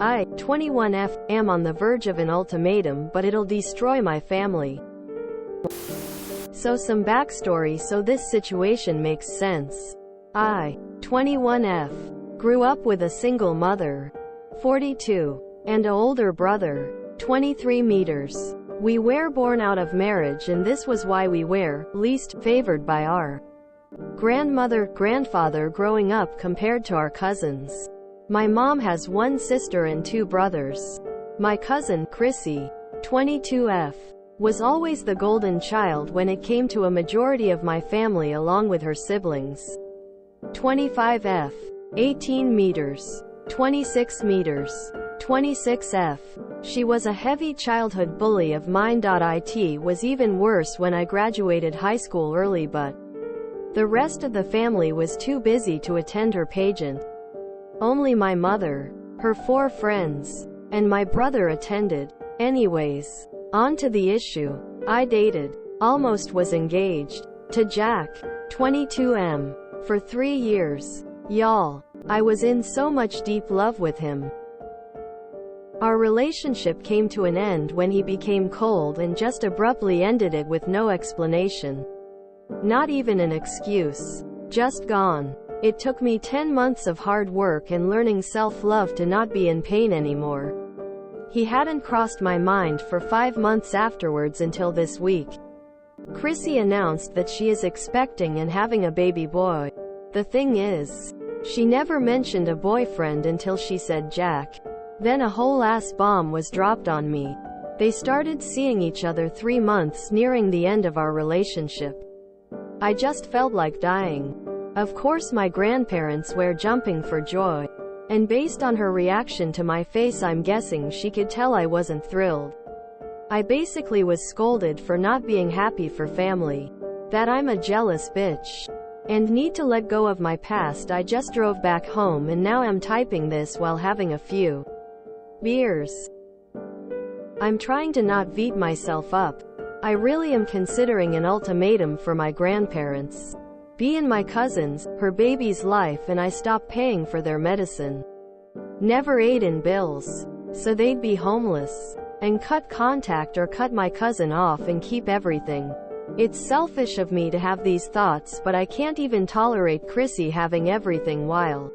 I, 21F, am on the verge of an ultimatum, but it'll destroy my family. So some backstory so this situation makes sense. I, 21F, grew up with a single mother, 42, and an older brother, 23 meters. We were born out of marriage, and this was why we were least favored by our grandfather growing up compared to our cousins. My mom has one sister and two brothers. My cousin, Chrissy, 22F, was always the golden child when it came to a majority of my family along with her siblings. 25F, 18 meters, 26 meters, 26F. She was a heavy childhood bully of mine. It was even worse when I graduated high school early, but the rest of the family was too busy to attend her pageant. Only my mother, her 4 friends, and my brother attended. Anyways, on to the issue. I dated, almost was engaged, to Jack, 22M, for 3 years. Y'all, I was in so much deep love with him. Our relationship came to an end when he became cold and just abruptly ended it with no explanation. Not even an excuse. Just gone. It took me 10 months of hard work and learning self-love to not be in pain anymore. He hadn't crossed my mind for 5 months afterwards until this week. Chrissy announced that she is expecting and having a baby boy. The thing is, she never mentioned a boyfriend until she said Jack. Then a whole ass bomb was dropped on me. They started seeing each other 3 months nearing the end of our relationship. I just felt like dying. Of course my grandparents were jumping for joy. And based on her reaction to my face, I'm guessing she could tell I wasn't thrilled. I basically was scolded for not being happy for family. That I'm a jealous bitch. And need to let go of my past. I just drove back home and now I'm typing this while having a few beers. I'm trying to not beat myself up. I really am considering an ultimatum for my grandparents. Be in my cousin's, her baby's life, and I stop paying for their medicine. Never aid in bills. So they'd be homeless. And cut contact or cut my cousin off and keep everything. It's selfish of me to have these thoughts, but I can't even tolerate Chrissy having everything while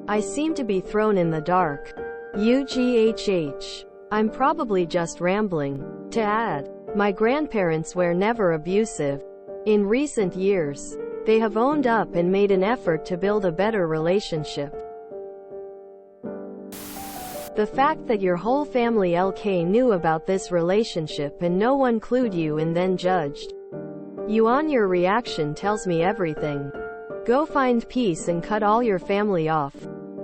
I seem to be thrown in the dark. UGHH. I'm probably just rambling. To add, my grandparents were never abusive. In recent years, they have owned up and made an effort to build a better relationship. The fact that your whole family LK knew about this relationship and no one clued you and then judged you on your reaction tells me everything. Go find peace and cut all your family off.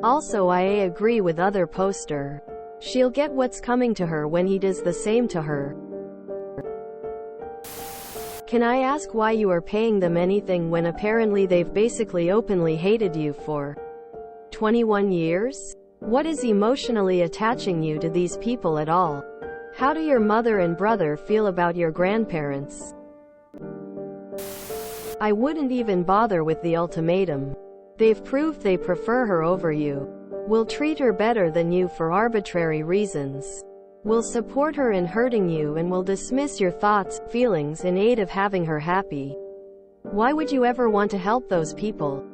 Also, I agree with other poster. She'll get what's coming to her when he does the same to her. Can I ask why you are paying them anything when apparently they've basically openly hated you for 21 years? What is emotionally attaching you to these people at all? How do your mother and brother feel about your grandparents? I wouldn't even bother with the ultimatum. They've proved they prefer her over you. Will treat her better than you for arbitrary reasons. Will support her in hurting you and will dismiss your thoughts, feelings in aid of having her happy. Why would you ever want to help those people?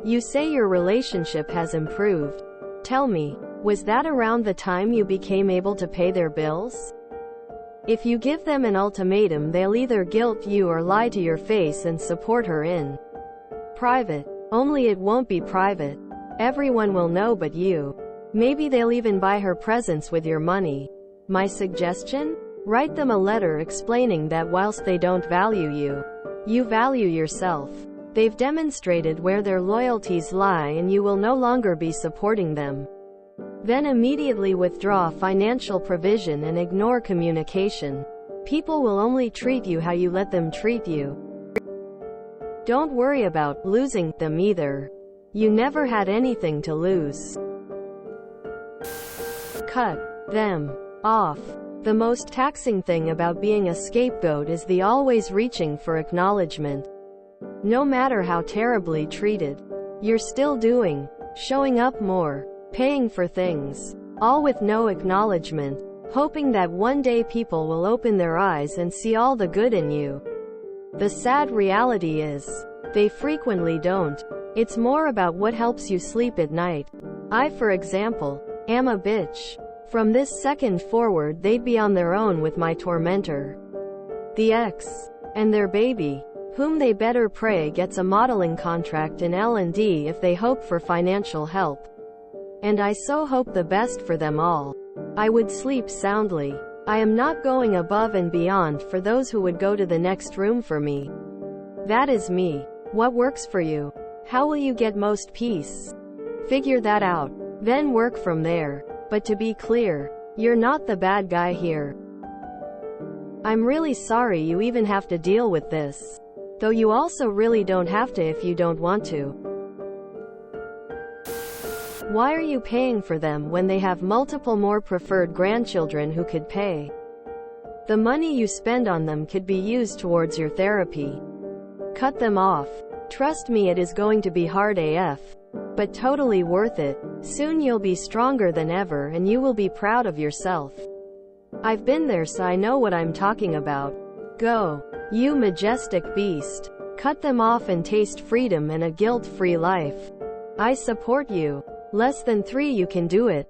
You say your relationship has improved. Tell me, was that around the time you became able to pay their bills? If you give them an ultimatum, they'll either guilt you or lie to your face and support her in private. Only it won't be private. Everyone will know but you. Maybe they'll even buy her presents with your money. My suggestion? Write them a letter explaining that whilst they don't value you, you value yourself. They've demonstrated where their loyalties lie and you will no longer be supporting them. Then immediately withdraw financial provision and ignore communication. People will only treat you how you let them treat you. Don't worry about losing them either. You never had anything to lose. Cut them off. The most taxing thing about being a scapegoat is the always reaching for acknowledgement. No matter how terribly treated, you're still doing, showing up more, paying for things, all with no acknowledgement, hoping that one day people will open their eyes and see all the good in you. The sad reality is, they frequently don't. It's more about what helps you sleep at night. I, for example, am a bitch. From this second forward they'd be on their own with my tormentor. The ex. And their baby, whom they better pray gets a modeling contract in L&D if they hope for financial help. And I so hope the best for them all. I would sleep soundly. I am not going above and beyond for those who would go to the next room for me. That is me. What works for you? How will you get most peace? Figure that out. Then work from there. But to be clear, you're not the bad guy here. I'm really sorry you even have to deal with this. Though you also really don't have to if you don't want to. Why are you paying for them when they have multiple more preferred grandchildren who could pay? The money you spend on them could be used towards your therapy. Cut them off. Trust me, it is going to be hard AF. But totally worth it. Soon you'll be stronger than ever and you will be proud of yourself. I've been there, so I know what I'm talking about. Go. You majestic beast. Cut them off and taste freedom and a guilt-free life. I support you. Less than 3, you can do it.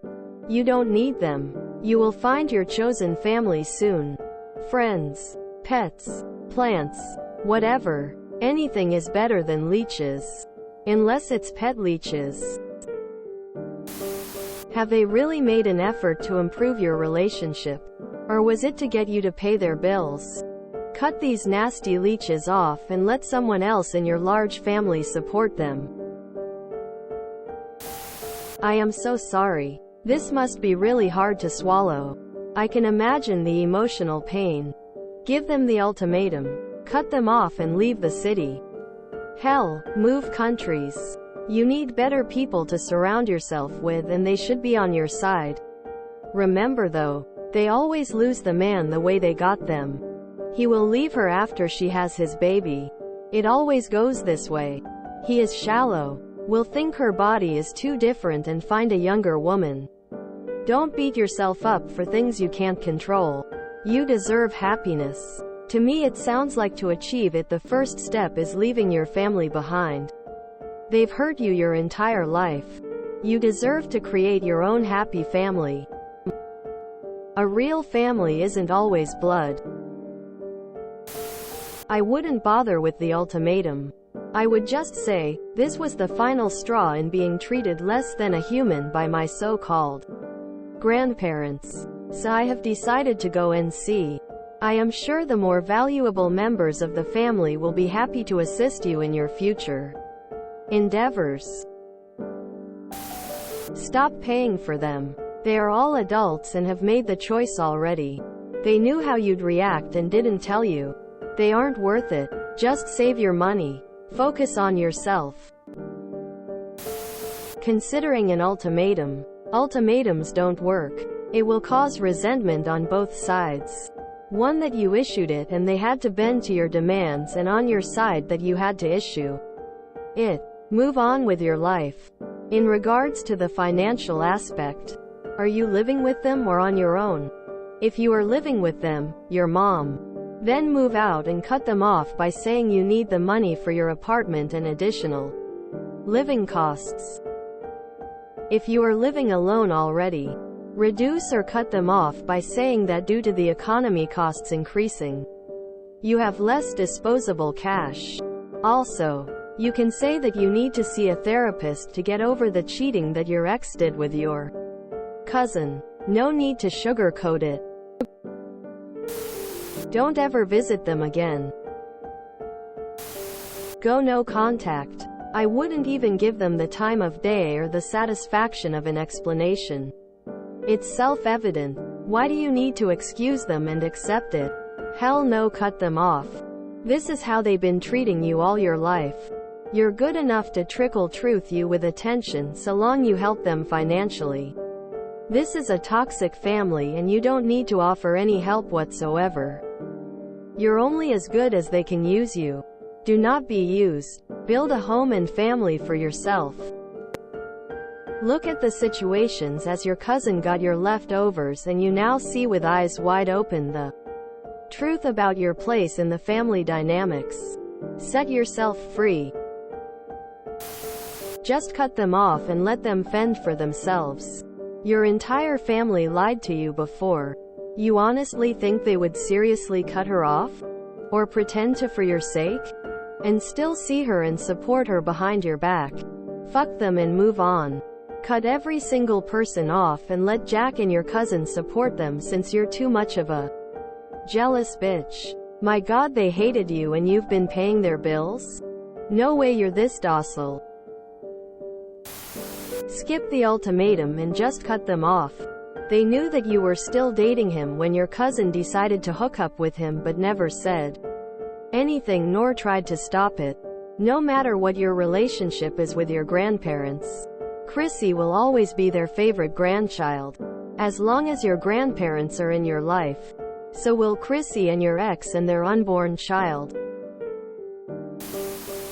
You don't need them. You will find your chosen family soon. Friends, pets, plants, whatever. Anything is better than leeches. Unless it's pet leeches. Have they really made an effort to improve your relationship? Or was it to get you to pay their bills? Cut these nasty leeches off and let someone else in your large family support them. I am so sorry. This must be really hard to swallow. I can imagine the emotional pain. Give them the ultimatum. Cut them off and leave the city. Hell, move countries. You need better people to surround yourself with and they should be on your side. Remember though, they always lose the man the way they got them. He will leave her after she has his baby. It always goes this way. He is shallow. Will think her body is too different and find a younger woman. Don't beat yourself up for things you can't control. You deserve happiness. To me it sounds like to achieve it the first step is leaving your family behind. They've hurt you your entire life. You deserve to create your own happy family. A real family isn't always blood. I wouldn't bother with the ultimatum. I would just say, this was the final straw in being treated less than a human by my so-called grandparents. So I have decided to go and see. I am sure the more valuable members of the family will be happy to assist you in your future endeavors. Stop paying for them. They are all adults and have made the choice already. They knew how you'd react and didn't tell you. They aren't worth it. Just save your money. Focus on yourself. Considering an ultimatum. Ultimatums don't work. It will cause resentment on both sides. One that you issued it and they had to bend to your demands, and on your side that you had to issue it. Move on with your life. In regards to the financial aspect, are you living with them or on your own? If you are living with them, your mom, then move out and cut them off by saying you need the money for your apartment and additional living costs. If you are living alone already, reduce or cut them off by saying that due to the economy costs increasing, you have less disposable cash. Also, you can say that you need to see a therapist to get over the cheating that your ex did with your cousin. No need to sugarcoat it. Don't ever visit them again. Go no contact. I wouldn't even give them the time of day or the satisfaction of an explanation. It's self-evident. Why do you need to excuse them and accept it? Hell no, cut them off. This is how they've been treating you all your life. You're good enough to trickle truth you with attention so long you help them financially. This is a toxic family and you don't need to offer any help whatsoever. You're only as good as they can use you. Do not be used. Build a home and family for yourself. Look at the situations as your cousin got your leftovers and you now see with eyes wide open the truth about your place in the family dynamics. Set yourself free. Just cut them off and let them fend for themselves. Your entire family lied to you before. You honestly think they would seriously cut her off? Or pretend to for your sake? And still see her and support her behind your back? Fuck them and move on. Cut every single person off and let Jack and your cousin support them since you're too much of a jealous bitch. My God, they hated you and you've been paying their bills? No way you're this docile. Skip the ultimatum and just cut them off. They knew that you were still dating him when your cousin decided to hook up with him but never said anything nor tried to stop it. No matter what your relationship is with your grandparents, Chrissy will always be their favorite grandchild. As long as your grandparents are in your life, so will Chrissy and your ex and their unborn child.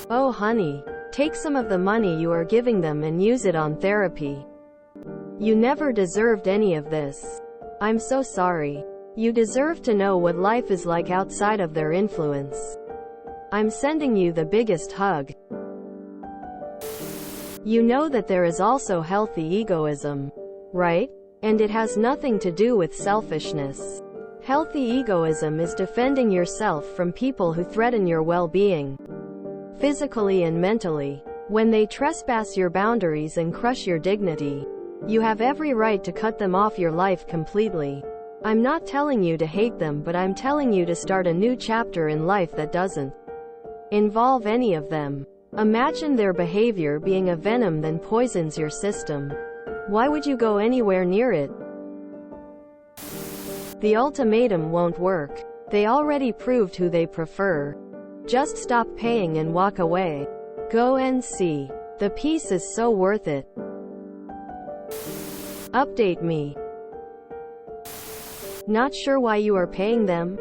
Oh honey, take some of the money you are giving them and use it on therapy. You never deserved any of this. I'm so sorry. You deserve to know what life is like outside of their influence. I'm sending you the biggest hug. You know that there is also healthy egoism, right? And it has nothing to do with selfishness. Healthy egoism is defending yourself from people who threaten your well-being, physically and mentally. When they trespass your boundaries and crush your dignity, you have every right to cut them off your life completely. I'm not telling you to hate them, but I'm telling you to start a new chapter in life that doesn't involve any of them. Imagine their behavior being a venom that poisons your system. Why would you go anywhere near it? The ultimatum won't work. They already proved who they prefer. Just stop paying and walk away. Go and see. The peace is so worth it. Update me. Not sure why you are paying them?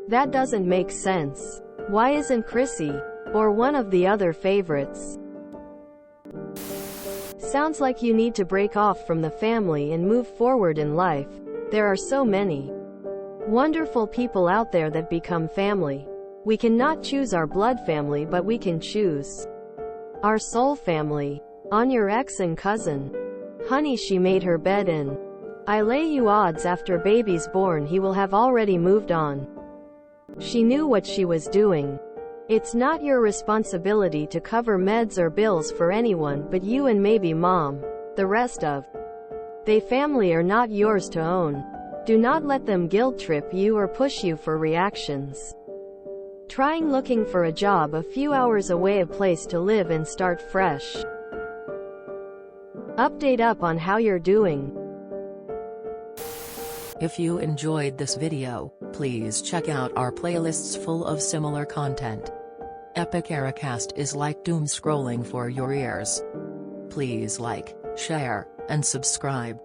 That doesn't make sense. Why isn't Chrissy or one of the other favorites? Sounds like you need to break off from the family and move forward in life. There are so many wonderful people out there that become family. We cannot choose our blood family, but we can choose our soul family. On your ex and cousin. Honey, she made her bed in. I lay you odds after baby's born he will have already moved on. She knew what she was doing. It's not your responsibility to cover meds or bills for anyone but you and maybe mom. The rest of they family are not yours to own. Do not let them guilt trip you or push you for reactions. Trying looking for a job a few hours away, a place to live and start fresh. Update up on how you're doing. If you enjoyed this video, please check out our playlists full of similar content. Epic Ericast is like doom scrolling for your ears. Please like, share, and subscribe.